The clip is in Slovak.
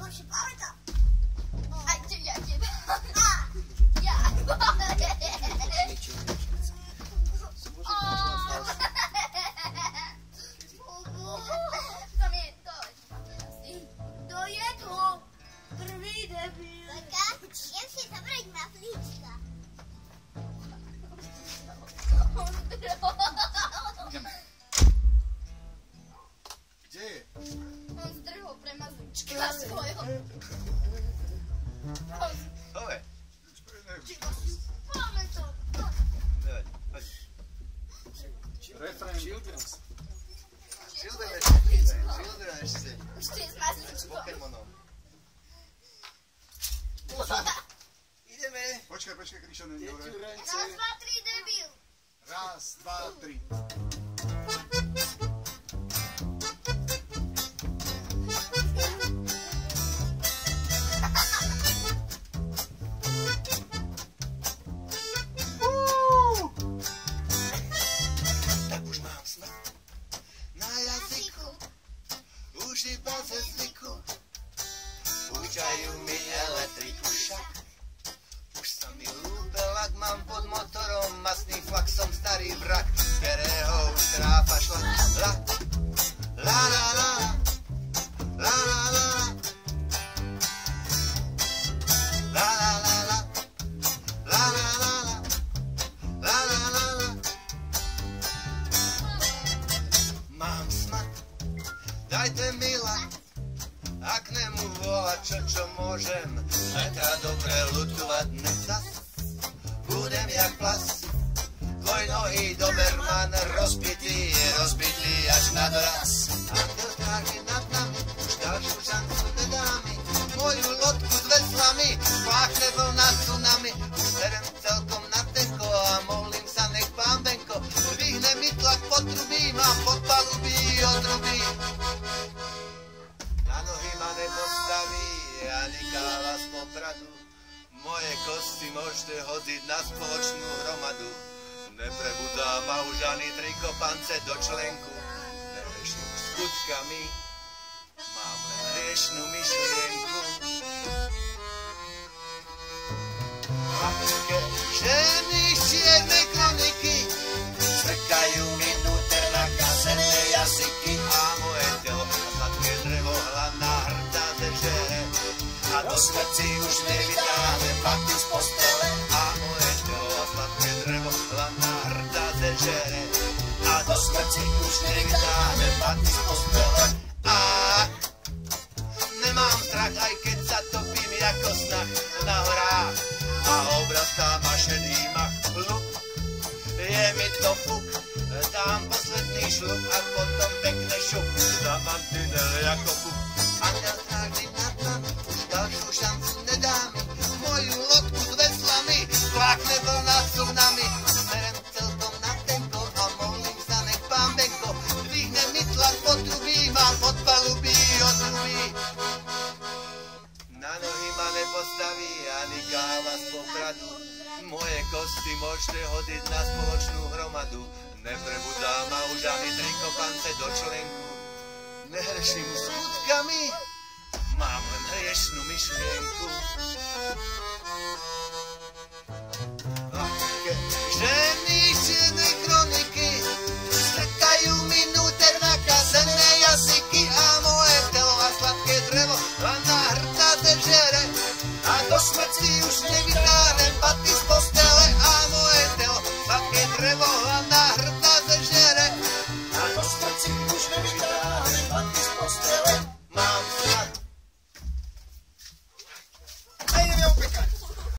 už si pamätám. A ja teba. Ja. To mi je to. To je to. Prvý debil. Leka, idem si zabrať maflíčka. Ideme. Kde je? On zdrhol premazlička svojho. Ove. Máme to. Daj, poď. Refrén. Children ešte. Ešte je s mazličkom. Pokémonom. Ideme. Počkaj, Kryšo, není hore. Raz, dva, tri, debil. Raz, dva, tri. Tak už mám smrt na jazyku, už iba ze zvyku. Púšťajú mi elektriku však, už sa mi lúbel, ak mám pod motorom masný flak, som starý vrak, ktorého už tráfa šla. La, la, la, la, la, la, la, la, la, la, la, la, la, la, la, la, la, la. Mám smak, dajte mi lak, ak nemu volať čo môžem, zajtra dobre ľudkovať nezas, budem jak plas, dvojnohý doberman, rozbitý až na doraz. Aniel stráži nad nami, už ďalšiu šancu nedá mi, moju lodku s veslami, spláchne vlna tsunami, už serem celkom na tenko a molím sa, nech pán Benko zvihne mi tlak potrubí, mám pod palubí odrubí. Na nohy ma nepostaví ani káva z Popradu, moje kosti môžete hodiť na spoločnú hromadu. Neprebudá ma už ani trikopance do členku, nehriešnú skutkami, mám len hriešnú myšlienku. Matke, ženy z čiernej kroniky, strkajú mi núter na kazené jazyky a moje telo a sladké drevo hladná hrdá zežere a do smrti už nevytáhne paty z postele a moje telo a sladké drevo hladná hrdá zežere a do smrti už nevytáhne paty z postele. A nemám strach, aj keď sa topím ako snah na horách a obrastá ma šedý mach. Luk, je mi to fuk, dám posledný šlup a potom pekne šup, dám mantinel jako fuk. Aniel stráži nad nami, už ďalšiu šancu nedá mi, moju lodku s veslami, spláchne vlna tsunami, serem celkom na tenko a molím sa, nech pán Benko zvihne mi tlak potrubí, mám pod palubí odrubí. Na nohy ma nepostaví ani káva z Popradu, moje kosti môžete hodiť na spoločnú hromadu, neprebudá ma už ani trikopance do členku, nehreším skutkami, mám len hriešnú myšlienku. Ženy z čiernej kroniky, strkajú mi núter na kazené jazyky a moje telo a sladké drevo hladná hrdá zežere a do smrti už nevytáhnem paty z postele a moje telo sladké drevo